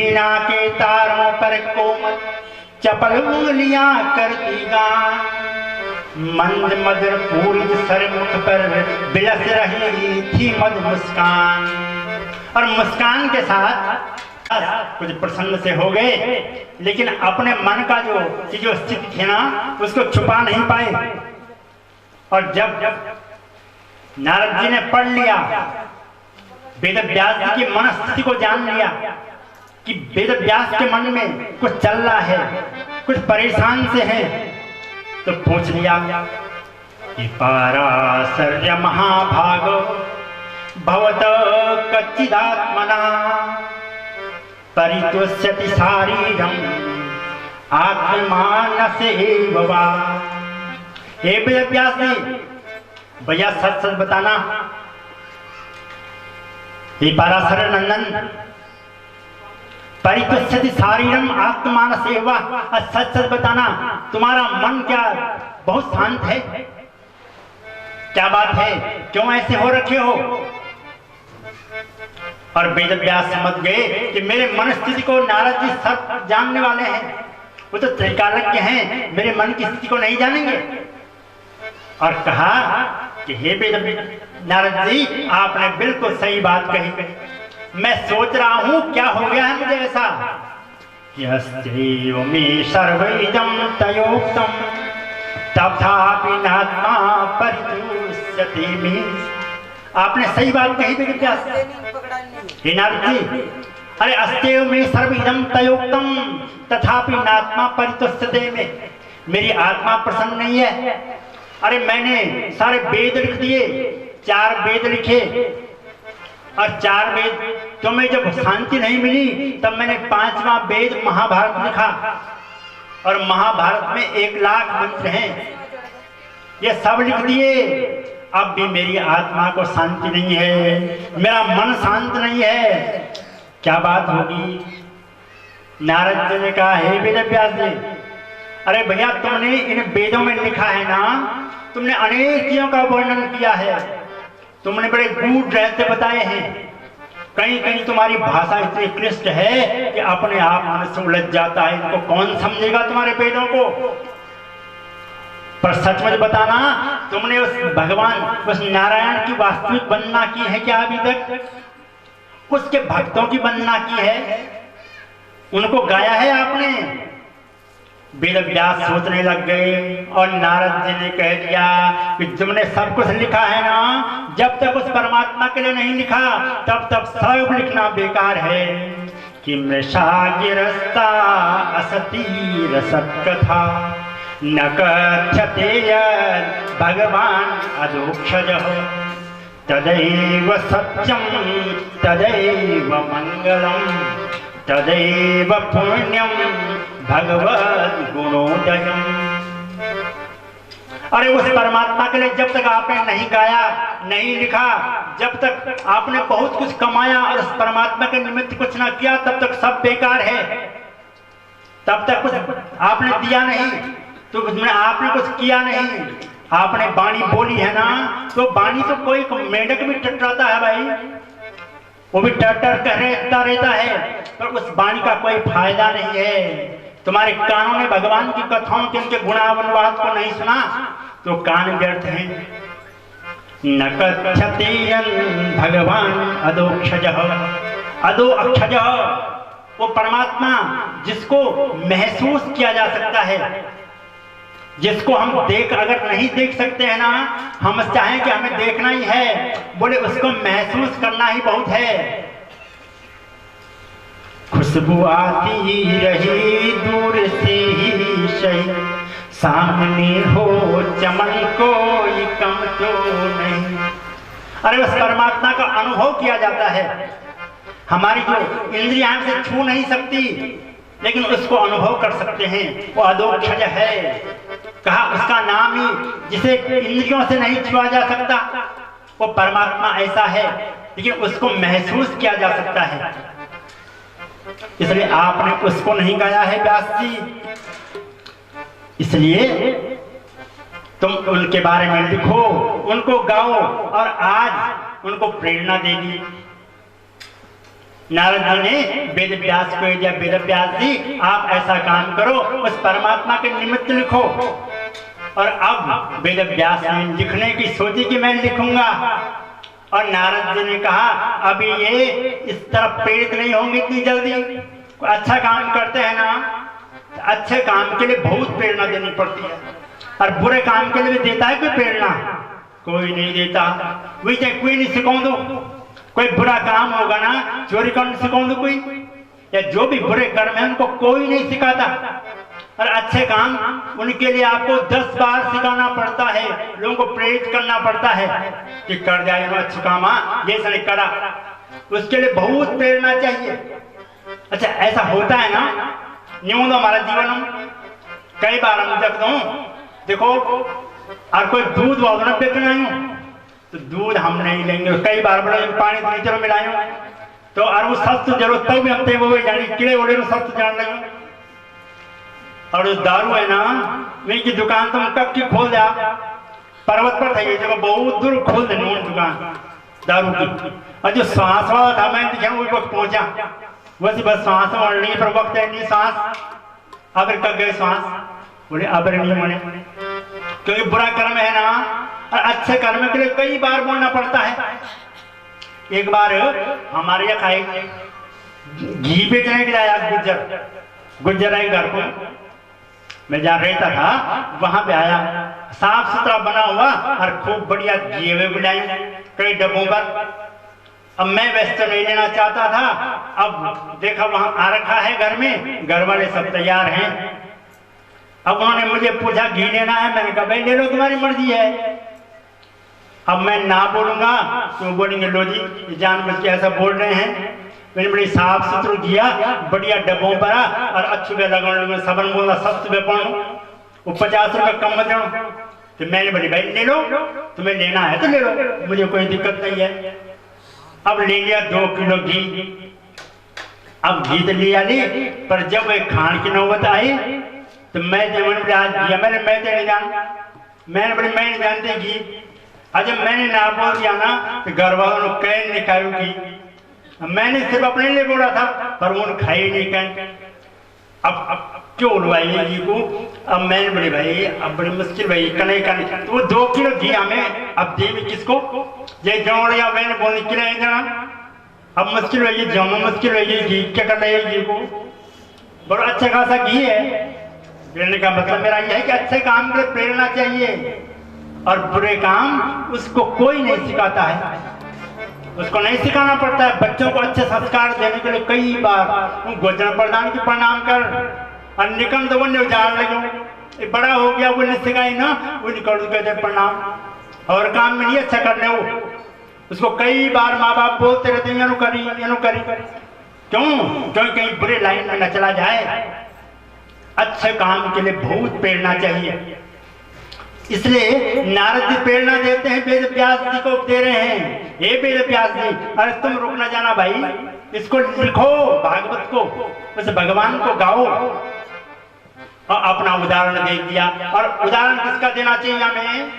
वीणा के तारों पर कोमल चपल उंगलियां करती गान, मंद मधुर पूरित सरमुख पर बिलस रही थी मद मुस्कान। और मुस्कान के साथ कुछ प्रसन्न से हो गए, लेकिन अपने मन का जो स्थिति थी ना उसको छुपा नहीं पाए। और जब नारद जी ने पढ़ लिया, वेद व्यास जी की मनस्थिति को जान लिया कि वेद व्यास के मन में कुछ चल रहा है, कुछ परेशान से है, तो पूछ लिया कि पाराशर्य महाभागो भवत कच्चिदात्मना परितुष्यति शारीरम आत्मानसेव वा। हे वेद व्यास जी, भैया सच सच बताना। हे पाराशर नंदन, परितुष्यति शारीरम आत्मानसेव वा, सच सच बताना, तुम्हारा मन क्या बहुत शांत है? क्या बात है, क्यों ऐसे हो रखे हो? और वेद व्यास समझ गए कि मेरे मन स्थिति को नारद जी सब जानने वाले हैं, वो तो त्रैकालज्ञ हैं, मेरे मन की स्थिति को नहीं जानेंगे। और कहा कि हे वेद नारद जी, आपने बिल्कुल सही बात कही। मैं सोच रहा हूं क्या हो गया है मुझे ऐसा। यस्यैव मे सर्वइदं तयोक्तं तथापि नात्मा परितुष्यति मे। आपने सही बात कही वेद व्यास। हे नारद जी, अरे अस्तेव मे सर्वइदं तयोक्तं तथापि नात्मा परितुष्यति मे। मेरी आत्मा प्रसन्न नहीं है। अरे मैंने सारे वेद लिख दिए, 4 वेद लिखे, और 4 वेद तुम्हें जब शांति नहीं मिली तब मैंने 5वां वेद महाभारत लिखा, और महाभारत में 1 लाख मंत्र हैं, ये सब लिख दिए। अब भी मेरी आत्मा को शांति नहीं है, मेरा मन शांत नहीं है, क्या बात होगी? नारद जी ने कहा, हे वेद व्यास जी, अरे भैया तुमने इन वेदों में लिखा है ना, तुमने अनेक चीजों का वर्णन किया है, तुमने बड़े गूढ़ रहस्य बताए हैं। कहीं कहीं तुम्हारी भाषा इतनी क्लिष्ट है कि अपने आप मन से उलझ जाता है, इनको कौन समझेगा तुम्हारे वेदों को? पर सच में बताना, तुमने उस भगवान, उस नारायण की वास्तविक वंदना की है क्या अभी तक? उसके भक्तों की वंदना की है, उनको गाया है आपने? वेद व्यास सोचने लग गए, और नारद जी ने कह दिया कि तुमने सब कुछ लिखा है ना, जब तक उस परमात्मा के लिए नहीं लिखा तब तक सब लिखना बेकार है। कि मृषा गिरस्ता असतीर सत्कथा न कथ्यते यद् भगवान अदोक्षजः तदैव सत्यं तदैव मंगलम तदैव पुण्यम भगवद गुणोदयम। अरे उस परमात्मा के लिए जब तक आपने नहीं गाया, नहीं लिखा, जब तक आपने बहुत कुछ कमाया और उस परमात्मा के निमित्त कुछ ना किया, तब तक सब बेकार है। तब तक कुछ आपने दिया नहीं, तो आपने कुछ किया नहीं। आपने वाणी बोली है ना, तो वाणी तो कोई मेंढक भी टटराता है भाई, वो भी टर कहता रहता है, पर उस वाणी का कोई फायदा नहीं है। तुम्हारे कानों ने भगवान की कथाओं के उनके गुणावनवाद को नहीं सुना, तो कान व्यर्थ हैं। न कथ्यते भगवान अदोक्षजः। अदो अक्षजः, वो परमात्मा जिसको महसूस किया जा सकता है, जिसको हम अगर नहीं देख सकते हैं ना, हम चाहें कि हमें देखना ही है, बोले उसको महसूस करना ही बहुत है। खुशबू आती रही दूर से ही सही, सामने हो चमन कोई कम तो नहीं। अरे उस परमात्मा का अनुभव किया जाता है। हमारी जो इंद्रियां से छू नहीं सकती, लेकिन उसको अनुभव कर सकते हैं, वो अदोक्षज है। कहा उसका नाम ही जिसे इंद्रियों से नहीं छुआ जा सकता, वो परमात्मा ऐसा है, लेकिन उसको महसूस किया जा सकता है। इसलिए आपने उसको नहीं गाया है व्यास जी, इसलिए तुम उनके बारे में लिखो, उनको गाओ, और आज उनको प्रेरणा देगी। नारद जी ने वेद व्यास को दिया, वेद व्यास जी आप ऐसा काम करो, उस परमात्मा के निमित्त लिखो। और अब वेद व्यास ने लिखने की सोची कि मैं लिखूंगा, और नारद जी ने कहा अभी ये इस तरफ प्रेरित नहीं होंगे इतनी जल्दी। अच्छा काम करते हैं ना, तो अच्छे काम के लिए बहुत प्रेरणा देनी पड़ती है, और बुरे काम के लिए भी देता है कोई प्रेरणा? कोई नहीं देता। वही चाहे कोई नहीं सिखा दो, कोई बुरा काम होगा ना, चोरी करने सिखा दो कोई, या जो भी बुरे कर्म है उनको कोई नहीं सिखाता। और अच्छे काम उनके लिए आपको 10 बार सिखाना पड़ता है, लोगों को प्रेरित करना पड़ता है कि कर जाए अच्छे काम, ये नहीं करा, उसके लिए बहुत प्रेरणा चाहिए। अच्छा ऐसा होता है ना, न्यून हमारा जीवन में कई बार हम देखता हूँ, देखो और कोई दूध वाला बेचना है तो दूध हम नहीं लेंगे, कई बार बड़े पानी तो नीचे मिलाए तो और वो सस्त जरूरत तब भी हम वो जानी कीड़े वोड़े सस्त जान लगे। और दारू है ना, वही की दुकान तुम कब की खोल दे, पर्वत पर था ये जगह बहुत दूर खोल दे दुकान दारू की। और जो सांस वाला था मैं देखा वही वक्त पहुंचा, वैसे बस सांस मरनी पर वक्त है नहीं सांस, अब कब गए सांस, बोले अब नहीं मरे, क्योंकि बुरा कर्म है ना, और अच्छे कर्म के लिए कई बार बोलना पड़ता है। एक बार हमारे यहाँ खाए घी बेचने के लिए आया गुज्जर आए घर को, मैं जहाँ रहता था वहां पे आया, साफ सुथरा बना हुआ और खूब बढ़िया घी बुलाई कई डब्बों पर। अब मैं वैसे नहीं लेना चाहता था, अब देखा वहां आ रखा है घर में, घर वाले सब तैयार हैं। अब उन्होंने मुझे पूछा घी लेना है, मैंने कहा भाई ले लो तुम्हारी मर्जी है। अब मैं ना बोलूंगा तो बोलेंगे लो जी जानबूझ के ऐसा बोल रहे हैं। मैंने बड़ी साफ सुथरू किया, बढ़िया डब्बों पर और अच्छे पे लगा सबन बोला सस्त पे पढ़ो वो 50 रुपये कम मत देना। तो मैंने बोली भाई ले लो, तुम्हें लेना है तो ले लो, मुझे कोई दिक्कत नहीं है। अब ले लिया 2 किलो घी। अब घी तो लिया ली, पर जब वह खान की नौबत आई तो मैं जब आज दिया मैंने मैं तो नहीं जान, मैंने बोली मैं नहीं जानते घी। जब मैंने ना बोल दिया ना तो घर वालों ने कैन निकालू घी, मैंने सिर्फ अपने लिए बोला था पर वो खाई नहीं कैन। अब क्यों उड़वाइए घी को? अब मैंने बोले भाई अब बड़ी मुश्किल भाई कने कने तो वो 2 किलो घी हमें अब दे भी किसको, ये जोड़ या मैंने बोलने के लिए देना। अब मुश्किल है, जमा मुश्किल है, घी क्या करना है घी को, बड़ा अच्छा खासा घी है। कहने का मतलब मेरा यह है कि अच्छे काम के लिए प्रेरणा चाहिए, और बुरे काम उसको कोई नहीं सिखाता है, उसको नहीं सिखाना पड़ता है। बच्चों को अच्छे संस्कार देने के लिए कई बार गोचर प्रदान की प्रणाम कर और निकल तो वो जान लगे, बड़ा हो गया वो नहीं सिखाई ना, वो निकल कहते प्रणाम, और काम में नहीं अच्छा करने वो, उसको कई बार माँ बाप बोलते रहते हैं करी क्यों, क्योंकि कहीं बुरे लाइन में न चला जाए। अच्छे काम के लिए बहुत प्रेरणा चाहिए, इसलिए नारद जी प्रेरणा देते हैं, वेद व्यास जी को दे रहे हैं, हे वेद व्यास जी अरे तुम रुक ना जाना भाई, इसको लिखो भागवत को, उस भगवान को गाओ। और अपना उदाहरण दे दिया, और उदाहरण किसका देना चाहिए हमें?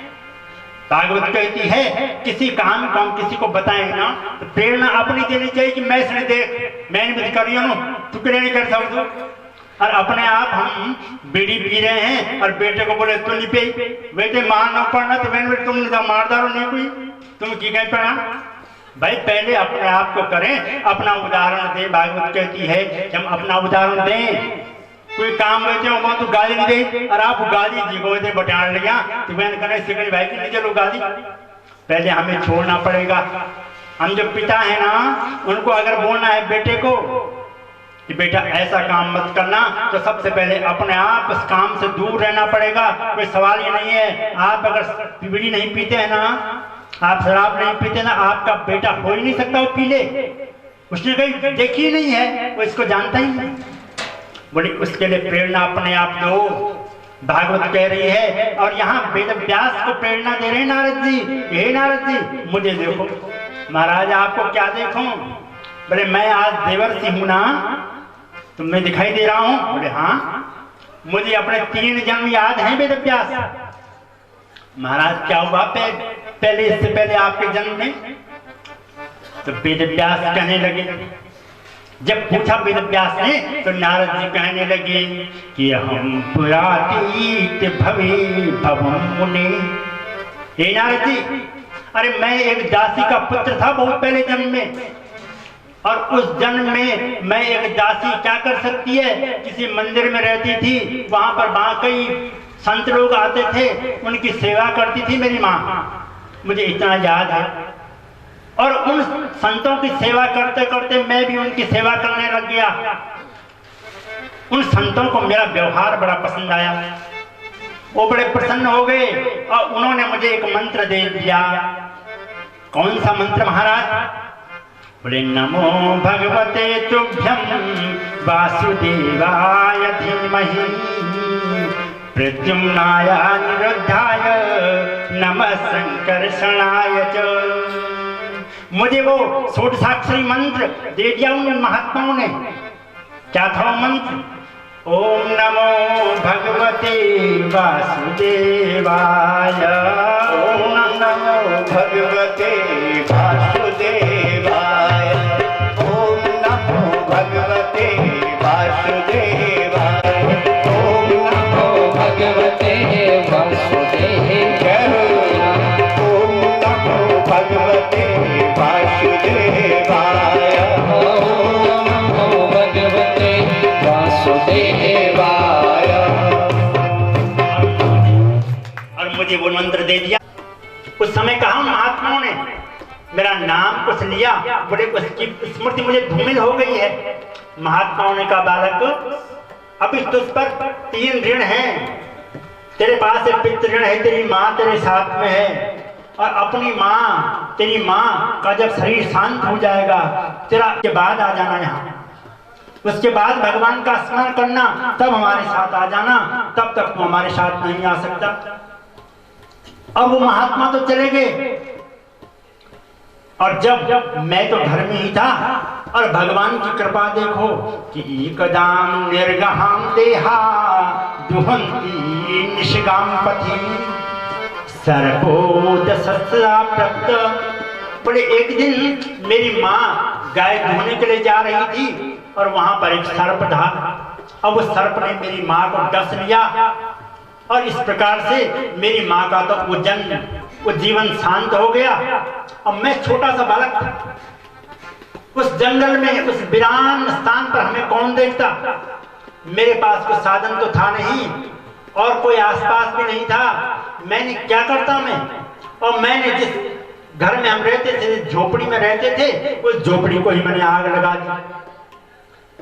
भागवत कहती है किसी काम को हम किसी को बताएं ना तो प्रेरणा अपनी देनी चाहिए कि मैं इसने देख मैंने भी करी हूँ तू क्यों नहीं कर सकता। और अपने आप हम बीड़ी पी रहे हैं और बेटे को बोले तू नहीं पी, बेटे मार ना पड़ना तो मैंने तुम मारदारो नहीं कोई तुम की कहीं पड़ा। भाई पहले अपने आप को करें, अपना उदाहरण दें। भागवत कहती है कि हम अपना उदाहरण दें। कोई काम बैठे हो तो गाली नहीं दे और आप गाली जी को बटान लिया तो मैंने कहना सिकड़ी भाई की नहीं चलो गाली, पहले हमें छोड़ना पड़ेगा। हम जो पिता है ना उनको अगर बोलना है बेटे को कि बेटा ऐसा काम मत करना तो सबसे पहले अपने आप उस काम से दूर रहना पड़ेगा। कोई सवाल ही नहीं है, आप अगर बीड़ी नहीं पीते हैं ना, आप शराब नहीं पीते ना, आपका बेटा हो ही नहीं सकता वो पी ले, उसने कहीं देखी ही नहीं है, वो इसको जानता ही नहीं। बोले उसके लिए प्रेरणा अपने आप दो, भागवत कह रही है। और यहाँ वेद व्यास को प्रेरणा दे रहे हैं नारद जी, हे नारद जी मुझे देखो। महाराज आपको क्या देखूं? बोले मैं आज देवर्षि हूं ना, तो मैं दिखाई दे रहा हूं? बोले हाँ, मुझे अपने 3 जन्म याद हैं वेद व्यास। महाराज क्या हुआ पहले इससे पहले आपके जन्म में? तो वेद व्यास कहने लगे जब पूछा वेद व्यास ने तो नारद जी कहने लगे कि हम पुरातीत भवे भवम मुने। हे नारद जी, अरे मैं एक दासी का पुत्र था बहुत पहले जन्म में, और उस जन्म में मैं एक दासी क्या कर सकती है, किसी मंदिर में रहती थी, वहां पर कई संत लोग आते थे, उनकी सेवा करती थी मेरी माँ, मुझे इतना याद है। और उन संतों की सेवा करते करते मैं भी उनकी सेवा करने लग गया। उन संतों को मेरा व्यवहार बड़ा पसंद आया, वो बड़े प्रसन्न हो गए और उन्होंने मुझे एक मंत्र दे दिया। कौन सा मंत्र महाराज? बोले नमो भगवते तुभ्यं वासुदेवाय धीमहि प्रद्युम्नाय निरुद्धाय नमः संकर्षणाय च। मुझे वो षोडशाक्षरी मंत्र दे दिया उन महात्माओं ने। क्या था वो मंत्र? ओम नमो भगवते वासुदेवाय, ओम नमो भगवते वासुदेवाय, ओम नमो भगवते वासुदेवाय, ओम नमो भगवते वासुदेवाय, ओम नमो भगवते वासुदेवाय, ओम नमो भगवते वासुदेवाय। और मुझे वो मंत्र दे दिया। उस समय कहा महात्माओं ने मेरा नाम कुछ लिया, बड़े उसकी स्मृति मुझे धूमिल हो गई है। महात्माओं ने कहा बालक, अभी तुझ पर 3 ऋण हैं। तेरे पास एक पितृ ऋण है, तेरी माँ तेरे साथ में है, और अपनी माँ, तेरी माँ का जब शरीर शांत हो जाएगा तेरा के बाद आ जाना यहाँ। उसके बाद भगवान का स्मरण करना, तब हमारे साथ आ जाना, तब तक तू हमारे साथ नहीं आ सकता। अब वो महात्मा तो चले गए, और जब मैं तो घर में ही था, और भगवान की कृपा देखो कि एकदाम निर्गहाम देहा दुहंती निष्गाम पथि सर्वोद सत्सा प्रप्त। बड़े एक दिन मेरी माँ गाय धोने के लिए जा रही थी, और वहां पर एक सर्प था। अब उस सर्प ने मेरी माँ को डस लिया, और इस प्रकार से मेरी माँ का तो वो जीवन शांत हो गया। अब मैं छोटा सा बालक था, उस जंगल में, उस वीरान स्थान पर हमें कौन देखता? मेरे पास कोई साधन तो था नहीं, और कोई आसपास भी नहीं था। मैंने क्या करता मैं? और मैंने जिस घर में हम रहते थे, झोपड़ी में रहते थे, उस झोपड़ी को ही मैंने आग लगा दी।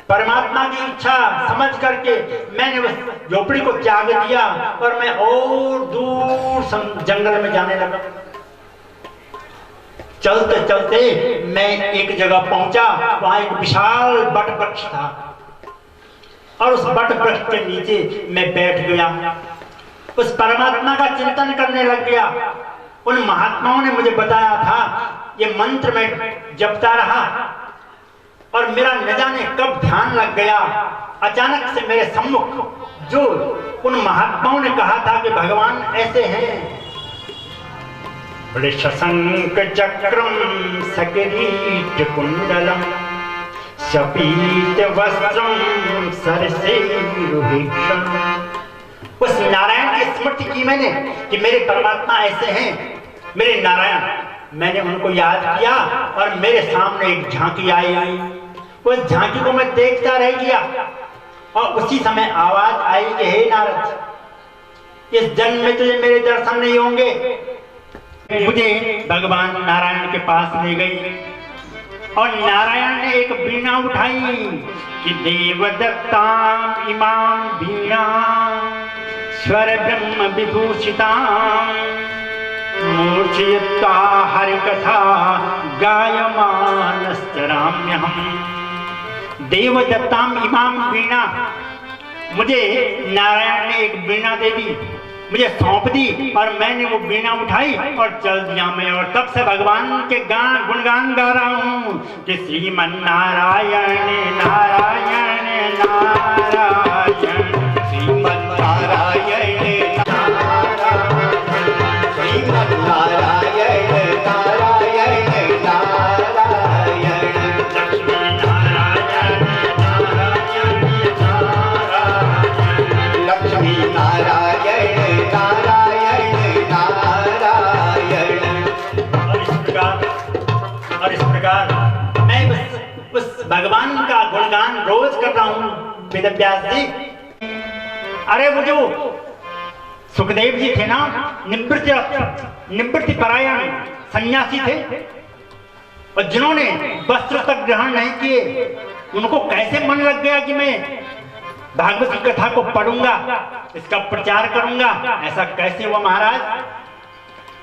परमात्मा की इच्छा समझ करके मैंने उस झोपड़ी को त्याग दिया, और मैं और दूर जंगल में जाने लगा। चलते चलते मैं एक जगह पहुंचा, वहां एक विशाल बट वृक्ष था, और उस बट वृक्ष के नीचे मैं बैठ गया, उस परमात्मा का चिंतन करने लग गया। उन महात्माओं ने मुझे बताया था, ये मंत्र मैं जपता रहा, और मेरा न जाने कब ध्यान लग गया। अचानक से मेरे सम्मुख जो उन महात्माओं ने कहा था कि भगवान ऐसे हैं, शशंक चक्रम सकिरीट कुंडलम शपीत वस्त्रम सरसेरुभीषण। उस नारायण की स्मृति की मैंने कि मेरे परमात्मा ऐसे हैं, मेरे नारायण। मैंने उनको याद किया, और मेरे सामने एक झांकी आई। उस झांकी को मैं देखता रह गया, और उसी समय आवाज आई कि हे नारद, इस जन्म में तुझे मेरे दर्शन नहीं होंगे। मुझे भगवान नारायण के पास ले गई, और नारायण ने एक वीणा उठाई कि देवदत्ता इमाम वीणा स्वर ब्रह्म विभूषिता मूर्छयित्वा हरि कथा गायमानस्तराम्यहम्। देवदत्ताम इमाम वीणा, मुझे नारायण ने एक वीणा दे दी, मुझे सौंप दी, और मैंने वो वीणा उठाई और चल दिया मैं। और तब से भगवान के गुणगान गा रहा हूँ कि श्रीमन नारायण नारायण नारायण, श्रीमन नारायण श्रीमन नारायण नारायण नारायण, लक्ष्मी नारायण अफसोस कर रहा हूं वेद व्यास जी। अरे वो जो सुखदेव जी थे ना, निवृत्ति परायण सन्यासी थे, और जिन्होंने वस्त्र तक ग्रहण नहीं किए, उनको कैसे मन लग गया कि मैं भागवत की कथा को पढ़ूंगा, इसका प्रचार करूंगा? ऐसा कैसे हुआ महाराज?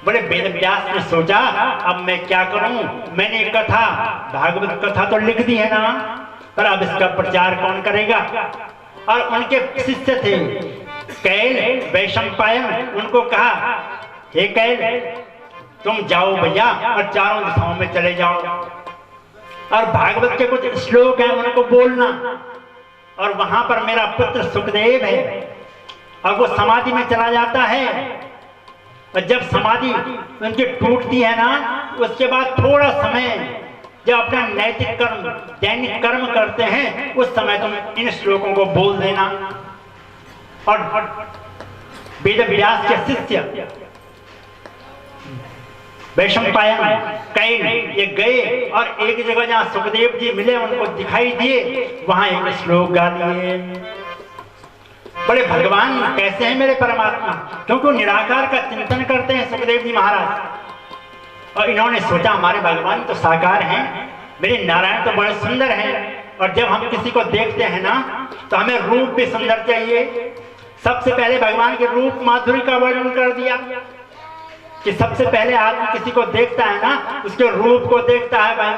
बड़े वेद व्यास ने सोचा अब मैं क्या करूं, मैंने एक कथा भागवत कथा तो लिख दी है ना, पर अब इसका प्रचार कौन करेगा? और उनके शिष्य थे कैल वैशंपायन, उनको कहा हे कैल तुम जाओ भैया और चारों दिशाओं में चले जाओ और भागवत के कुछ श्लोक हैं उनको बोलना, और वहां पर मेरा पुत्र सुखदेव है और वो समाधि में चला जाता है, और जब समाधि उनकी टूटती है ना, उसके बाद थोड़ा समय जब अपना नैतिक कर्म दैनिक कर्म करते हैं, उस समय तुम इन श्लोकों को बोल देना। और वेद व्यास के शिष्य वैशंपायन कैल ये गए और एक जगह जहां सुखदेव जी मिले, उनको दिखाई दिए, वहां एक श्लोक गा दिए। बड़े भगवान कैसे हैं मेरे परमात्मा, क्योंकि वो निराकार का चिंतन करते हैं सुखदेव जी महाराज, और इन्होंने सोचा हमारे भगवान तो साकार हैं, मेरे नारायण तो बड़े सुंदर हैं, और जब हम किसी को देखते हैं ना तो हमें रूप भी सुंदर चाहिए। सबसे पहले भगवान के रूप माधुरी का वर्णन कर दिया कि सबसे पहले आदमी किसी को देखता है ना, उसके रूप को देखता है भाई,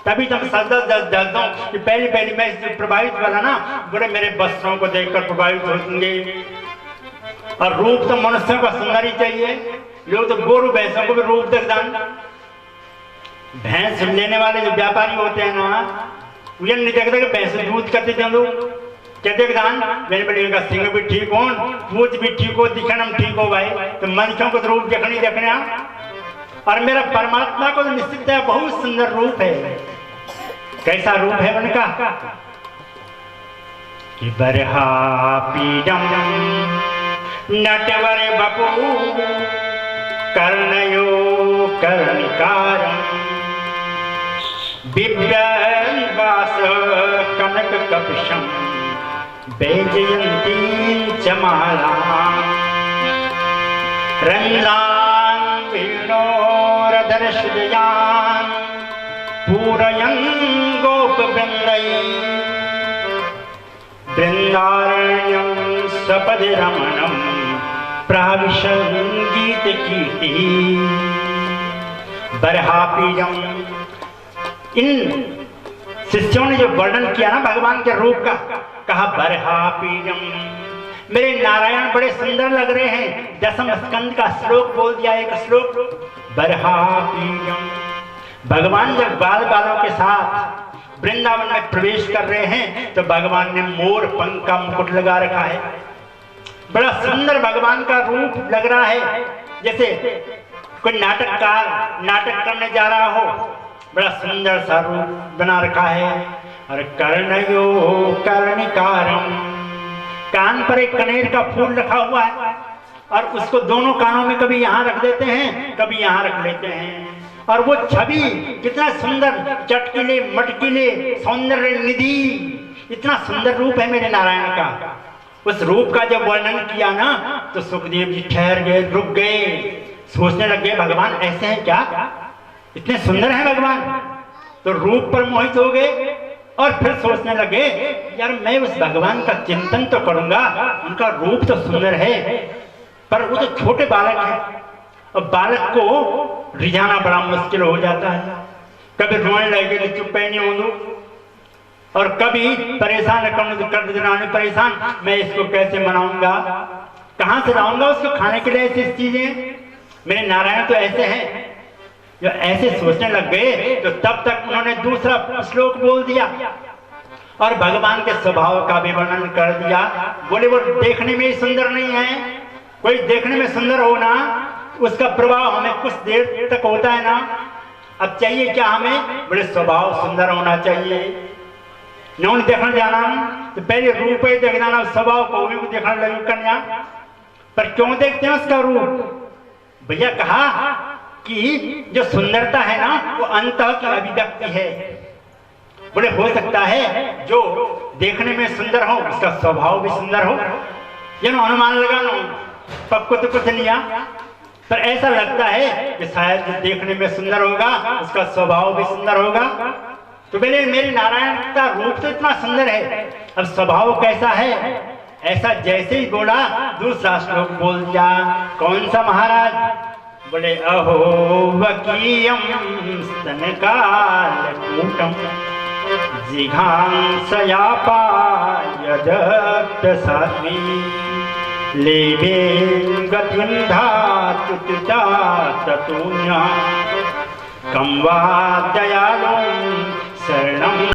तभी तुम दो कि पहली मैं प्रभावित वाला ना, बड़े मेरे वस्त्रों को देखकर प्रभावित होंगे। और रूप तो मनुष्यों का सुंदर ही चाहिए, लोग तो गोरु भैंसों को भी रूप देखदान, भैंस लेने वाले जो व्यापारी होते हैं ना, मुझे नहीं देखता कि भैंस दूध करते थे लोग, कहते दान मेरे बड़े का सिंह भी ठीक हो, पूछ भी ठीक हो, दिखना ठीक हो भाई, तो मनुष्यों को तो रूप देखने और मेरा परमात्मा को तो निश्चित है बहुत सुंदर रूप है। कैसा रूप है उनका कि बरहा पीडम नटवर बपू कर्णयो कर्णिकारम बिभ्रवास कनक कपिशम वैजयंती चमालां रंध्रान् वीणोरधरशुजयान् पूरयन् गोपवृन्दै बृन्दारण्यं सपदि रमणं प्राविशन् गीतकीर्तिः। बरहापीडम्, इन शिष्यों ने जो वर्णन किया ना भगवान के रूप का, कहा बरहापीडम, मेरे नारायण बड़े सुंदर लग रहे हैं। दसम स्कंद का श्लोक बोल दिया, एक श्लोक बरहापीडम। भगवान जब बाल बालों के साथ वृंदावन में प्रवेश कर रहे हैं तो भगवान ने मोर पंख का मुकुट लगा रखा है, बड़ा सुंदर भगवान का रूप लग रहा है, जैसे कोई नाटककार नाटक करने जा रहा हो, बड़ा सुंदर सा रूप बना रखा है। और कर्णयो कर्णिकारम, कान पर एक कनेर का फूल रखा हुआ है और उसको दोनों कानों में कभी यहाँ रख देते हैं कभी यहाँ रख लेते हैं, और वो छवि कितना सुंदर, चटकीले मटकीले सौंदर्य निधि, इतना सुंदर रूप है मेरे नारायण का। उस रूप का जब वर्णन किया ना तो सुखदेव जी ठहर गए, रुक गए, सोचने लग गए भगवान ऐसे हैं क्या, इतने सुंदर हैं भगवान। तो रूप पर मोहित हो गए और फिर सोचने लगे यार मैं उस भगवान का चिंतन तो करूंगा, उनका रूप तो सुंदर है, पर वो तो छोटे बालक है और बालक को रिझाना बड़ा मुश्किल हो जाता है। कभी रोने लगे तो चुप नहीं हो, और कभी परेशान कर देना परेशान, मैं इसको कैसे मनाऊंगा, कहां से लाऊंगा उसको खाने के लिए ऐसी चीजें। मेरे नारायण तो ऐसे हैं। जो ऐसे सोचने लग गए तो तब तक उन्होंने दूसरा श्लोक बोल दिया और भगवान के स्वभाव का भी वर्णन कर दिया। बोले वो देखने में ही सुंदर नहीं है, कोई देखने में सुंदर होना उसका प्रभाव हमें कुछ देर तक होता है ना, अब चाहिए क्या हमें, बोले स्वभाव सुंदर होना चाहिए। नौन देखने जाना तो पहले रूप ही देखना ना, स्वभाव को भी देखने लगे कन्या, पर क्यों देखते हैं उसका रूप। भैया कहा कि जो सुंदरता है ना वो अंत की अभिव्यक्ति है, बोले हो सकता है जो देखने में सुंदर हो उसका स्वभाव भी सुंदर हो। ये अनुमान लगाना पक्को तो कुछ नहीं आ, पर ऐसा लगता है कि शायद जो देखने में सुंदर होगा उसका स्वभाव भी सुंदर होगा। तो बोले मेरे नारायण का रूप तो इतना सुंदर है, अब स्वभाव कैसा है? ऐसा जैसे ही बोला दूसरा श्लोक बोल दिया। कौन सा महाराज? बोले अहो वकीयम स्तनकालकूटम जिघांसयापायजत साध्वी लेभे गतिं धातुता ततुन्या कं वा दयालुं शरणं